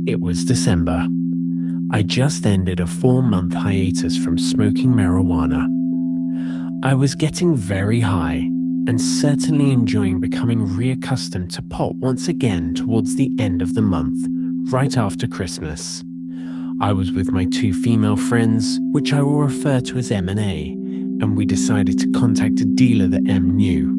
It was December. I just ended a 4-month hiatus from smoking marijuana. I was getting very high and certainly enjoying becoming reaccustomed to pot once again towards the end of the month, right after Christmas. I was with my 2 female friends, which I will refer to as M and A, and we decided to contact a dealer that M knew.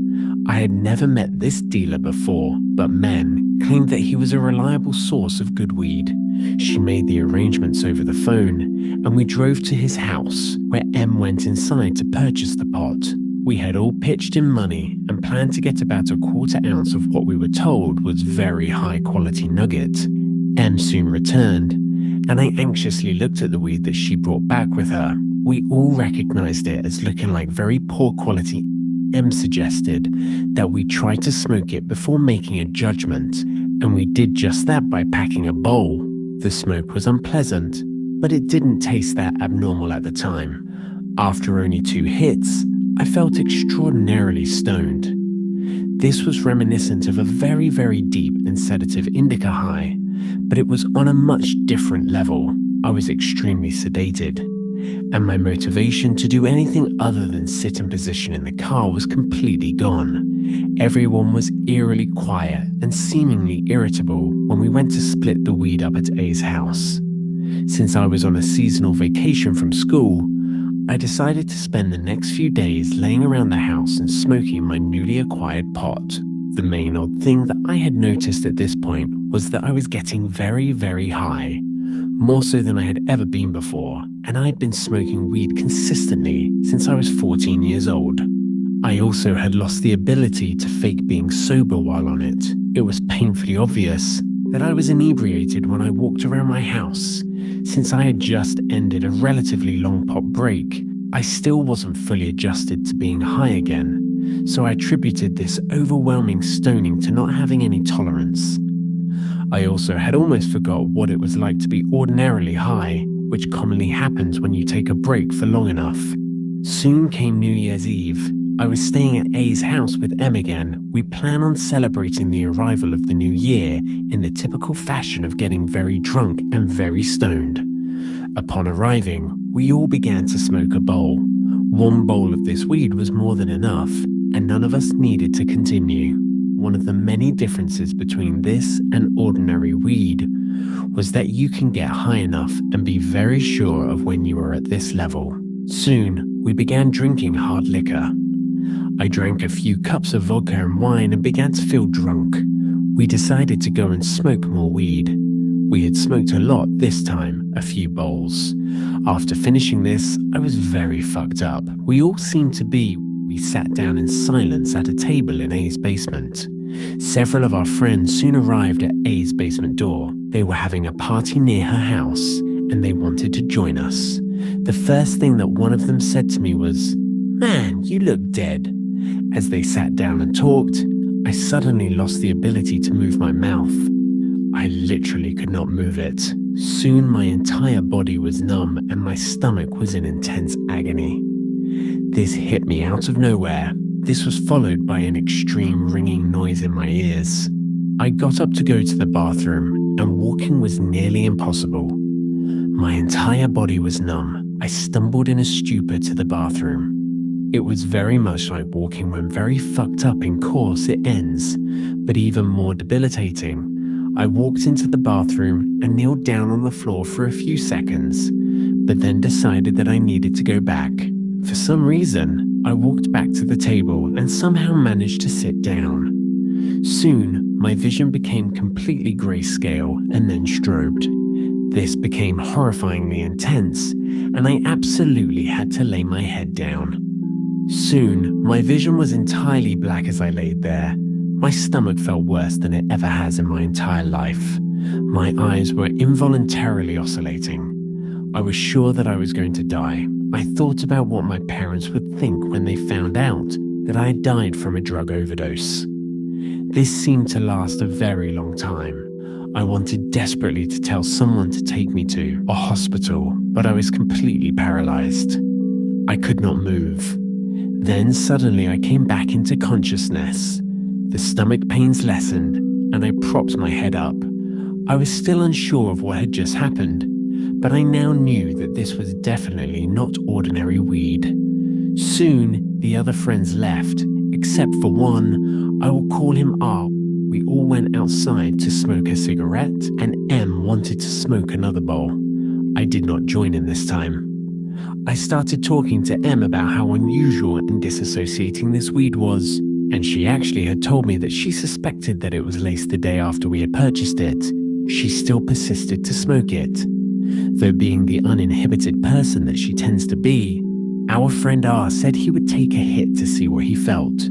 I had never met this dealer before, but Men claimed that he was a reliable source of good weed. She made the arrangements over the phone, and we drove to his house, where M went inside to purchase the pot. We had all pitched in money and planned to get about a 1/4 ounce of what we were told was very high quality nugget. M soon returned, and I anxiously looked at the weed that she brought back with her. We all recognized it as looking like very poor quality. M suggested that we try to smoke it before making a judgment, and we did just that by packing a bowl. The smoke was unpleasant, but it didn't taste that abnormal at the time. After only 2 hits, I felt extraordinarily stoned. This was reminiscent of a very, very deep and sedative indica high, but it was on a much different level. I was extremely sedated, and my motivation to do anything other than sit in position in the car was completely gone. Everyone was eerily quiet and seemingly irritable when we went to split the weed up at A's house. Since I was on a seasonal vacation from school, I decided to spend the next few days laying around the house and smoking my newly acquired pot. The main odd thing that I had noticed at this point was that I was getting very, very high, more so than I had ever been before, and I'd been smoking weed consistently since I was 14 years old. I also had lost the ability to fake being sober while on it. It was painfully obvious that I was inebriated when I walked around my house. Since I had just ended a relatively long pot break, I still wasn't fully adjusted to being high again, so I attributed this overwhelming stoning to not having any tolerance. I also had almost forgot what it was like to be ordinarily high, which commonly happens when you take a break for long enough. Soon came New Year's Eve. I was staying at A's house with M again. We plan on celebrating the arrival of the new year in the typical fashion of getting very drunk and very stoned. Upon arriving, we all began to smoke a bowl. 1 bowl of this weed was more than enough, and none of us needed to continue. One of the many differences between this and ordinary weed was that you can get high enough and be very sure of when you are at this level. Soon, we began drinking hard liquor. I drank a few cups of vodka and wine and began to feel drunk. We decided to go and smoke more weed. We had smoked a lot this time, a few bowls. After finishing this, I was very fucked up. We all seemed to be. We sat down in silence at a table in A's basement. Several of our friends soon arrived at A's basement door. They were having a party near her house, and they wanted to join us. The first thing that one of them said to me was, "Man, you look dead." As they sat down and talked, I suddenly lost the ability to move my mouth. I literally could not move it. Soon my entire body was numb and my stomach was in intense agony. This hit me out of nowhere. This was followed by an extreme ringing noise in my ears. I got up to go to the bathroom, and walking was nearly impossible. My entire body was numb. I stumbled in a stupor to the bathroom. It was very much like walking when very fucked up. In course it ends, but even more debilitating. I walked into the bathroom and kneeled down on the floor for a few seconds, but then decided that I needed to go back. For some reason, I walked back to the table and somehow managed to sit down. Soon, my vision became completely grayscale and then strobed. This became horrifyingly intense, and I absolutely had to lay my head down. Soon, my vision was entirely black as I laid there. My stomach felt worse than it ever has in my entire life. My eyes were involuntarily oscillating. I was sure that I was going to die. I thought about what my parents would think when they found out that I had died from a drug overdose. This seemed to last a very long time. I wanted desperately to tell someone to take me to a hospital, but I was completely paralyzed. I could not move. Then suddenly I came back into consciousness. The stomach pains lessened, and I propped my head up. I was still unsure of what had just happened, but I now knew that this was definitely not ordinary weed. Soon, the other friends left, except for one. I will call him R. We all went outside to smoke a cigarette, and M wanted to smoke another bowl. I did not join in this time. I started talking to M about how unusual and disassociating this weed was, and she actually had told me that she suspected that it was laced the day after we had purchased it. She still persisted to smoke it. Though being the uninhibited person that she tends to be, our friend R said he would take a hit to see what he felt.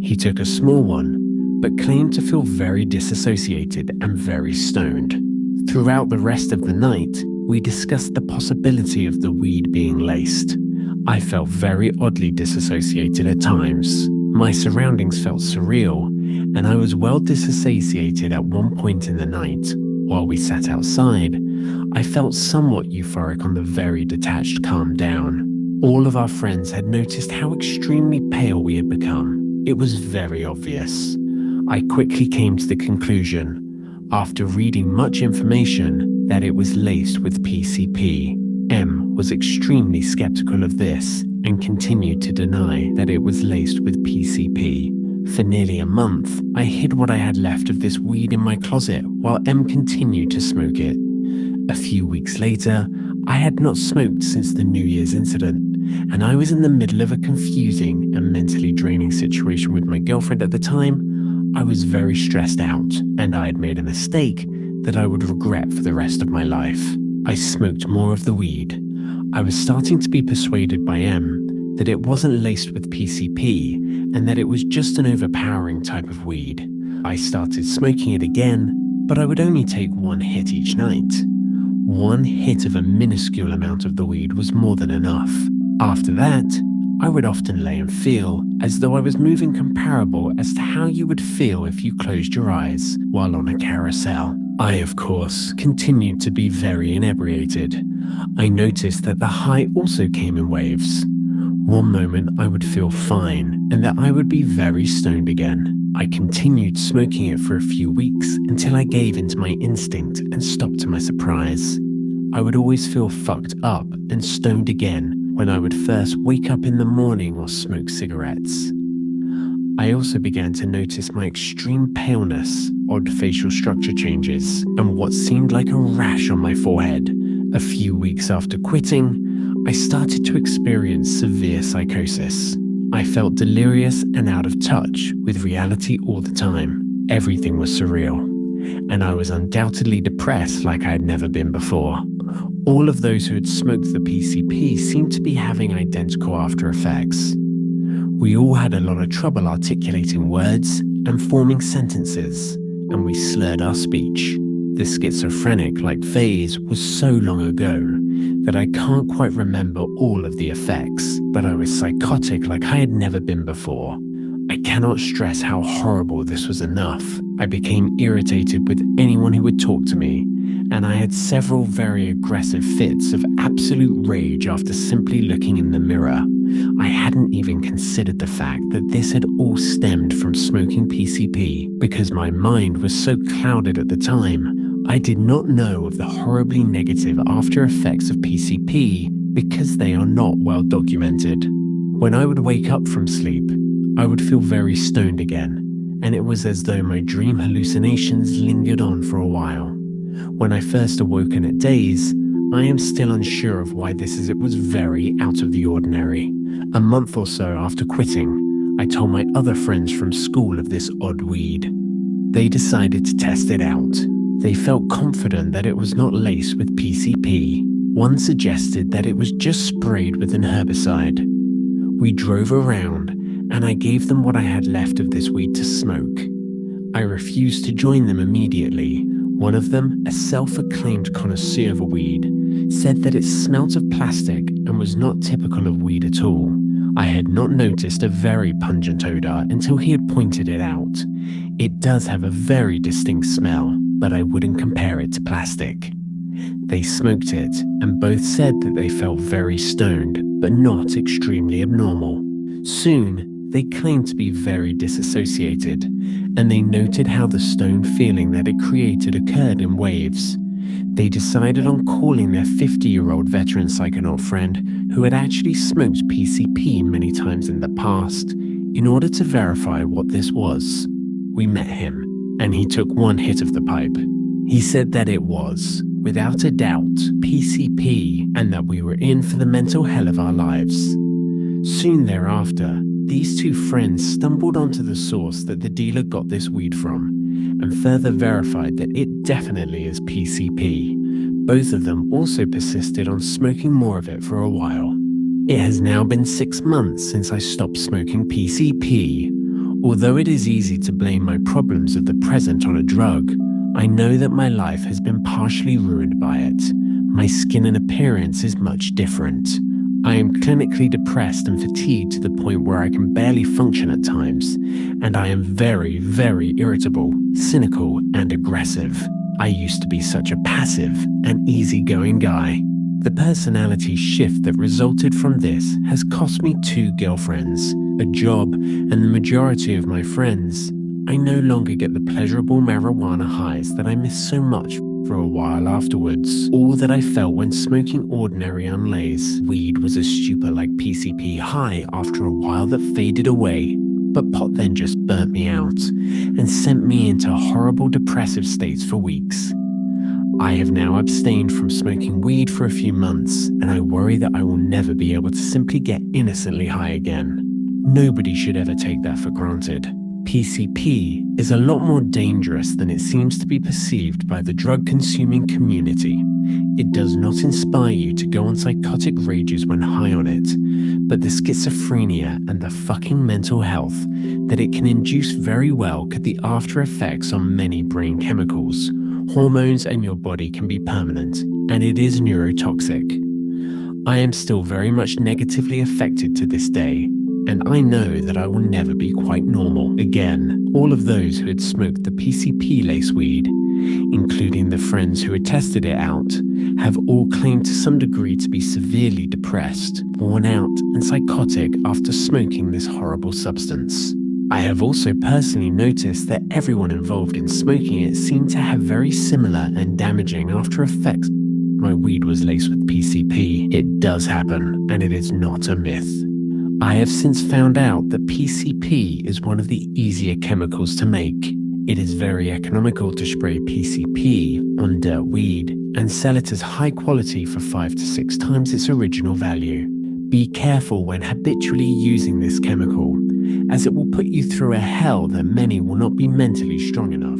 He took a small one, but claimed to feel very disassociated and very stoned. Throughout the rest of the night, we discussed the possibility of the weed being laced. I felt very oddly disassociated at times. My surroundings felt surreal, and I was well disassociated at one point in the night. While we sat outside, I felt somewhat euphoric on the very detached calm down. All of our friends had noticed how extremely pale we had become. It was very obvious. I quickly came to the conclusion, after reading much information, that it was laced with PCP. M was extremely skeptical of this and continued to deny that it was laced with PCP. For nearly a month, I hid what I had left of this weed in my closet while M continued to smoke it. A few weeks later, I had not smoked since the New Year's incident, and I was in the middle of a confusing and mentally draining situation with my girlfriend at the time. I was very stressed out, and I had made a mistake that I would regret for the rest of my life. I smoked more of the weed. I was starting to be persuaded by M that it wasn't laced with PCP and that it was just an overpowering type of weed. I started smoking it again, but I would only take one hit each night. One hit of a minuscule amount of the weed was more than enough. After that, I would often lay and feel as though I was moving comparable as to how you would feel if you closed your eyes while on a carousel. I, of course, continued to be very inebriated. I noticed that the high also came in waves. One moment I would feel fine and that I would be very stoned again. I continued smoking it for a few weeks until I gave into my instinct and stopped to my surprise. I would always feel fucked up and stoned again when I would first wake up in the morning or smoke cigarettes. I also began to notice my extreme paleness, odd facial structure changes, and what seemed like a rash on my forehead. A few weeks after quitting, I started to experience severe psychosis. I felt delirious and out of touch with reality all the time. Everything was surreal, and I was undoubtedly depressed like I had never been before. All of those who had smoked the PCP seemed to be having identical after effects. We all had a lot of trouble articulating words and forming sentences, and we slurred our speech. The schizophrenic-like phase was so long ago that I can't quite remember all of the effects, but I was psychotic like I had never been before. I cannot stress how horrible this was enough. I became irritated with anyone who would talk to me, and I had several very aggressive fits of absolute rage after simply looking in the mirror. I hadn't even considered the fact that this had all stemmed from smoking PCP because my mind was so clouded at the time. I did not know of the horribly negative after effects of PCP because they are not well documented. When I would wake up from sleep, I would feel very stoned again, and it was as though my dream hallucinations lingered on for a while. When I first awoken at days, I am still unsure of why this is. It was very out of the ordinary. A month or so after quitting, I told my other friends from school of this odd weed. They decided to test it out. They felt confident that it was not laced with PCP. One suggested that it was just sprayed with an herbicide. We drove around, and I gave them what I had left of this weed to smoke. I refused to join them immediately. One of them, a self-acclaimed connoisseur of weed, said that it smelt of plastic and was not typical of weed at all. I had not noticed a very pungent odor until he had pointed it out. It does have a very distinct smell, but I wouldn't compare it to plastic. They smoked it, and both said that they felt very stoned, but not extremely abnormal. Soon, they claimed to be very disassociated, and they noted how the stoned feeling that it created occurred in waves. They decided on calling their 50-year-old veteran psychonaut friend, who had actually smoked PCP many times in the past, in order to verify what this was. We met him, and he took one hit of the pipe. He said that it was, without a doubt, PCP, and that we were in for the mental hell of our lives. Soon thereafter, these two friends stumbled onto the source that the dealer got this weed from, and further verified that it definitely is PCP. Both of them also persisted on smoking more of it for a while. It has now been 6 months since I stopped smoking PCP. Although it is easy to blame my problems of the present on a drug, I know that my life has been partially ruined by it. My skin and appearance is much different. I am clinically depressed and fatigued to the point where I can barely function at times, and I am very, very irritable, cynical, and aggressive. I used to be such a passive and easygoing guy. The personality shift that resulted from this has cost me 2 girlfriends, a job, and the majority of my friends. I no longer get the pleasurable marijuana highs that I missed so much for a while afterwards. All that I felt when smoking ordinary unlays weed was a stupor like PCP high after a while that faded away. But pot then just burnt me out and sent me into horrible depressive states for weeks. I have now abstained from smoking weed for a few months, and I worry that I will never be able to simply get innocently high again. Nobody should ever take that for granted. PCP is a lot more dangerous than it seems to be perceived by the drug-consuming community. It does not inspire you to go on psychotic rages when high on it, but the schizophrenia and the fucking mental health that it can induce very well could the after effects on many brain chemicals, hormones, and your body can be permanent, and it is neurotoxic. I am still very much negatively affected to this day, and I know that I will never be quite normal again. All of those who had smoked the PCP lace weed, including the friends who had tested it out, have all claimed to some degree to be severely depressed, worn out, and psychotic after smoking this horrible substance. I have also personally noticed that everyone involved in smoking it seemed to have very similar and damaging after effects. My weed was laced with PCP. It does happen, and it is not a myth. I have since found out that PCP is one of the easier chemicals to make. It is very economical to spray PCP on dirt weed and sell it as high quality for 5 to 6 times its original value. Be careful when habitually using this chemical, as it will put you through a hell that many will not be mentally strong enough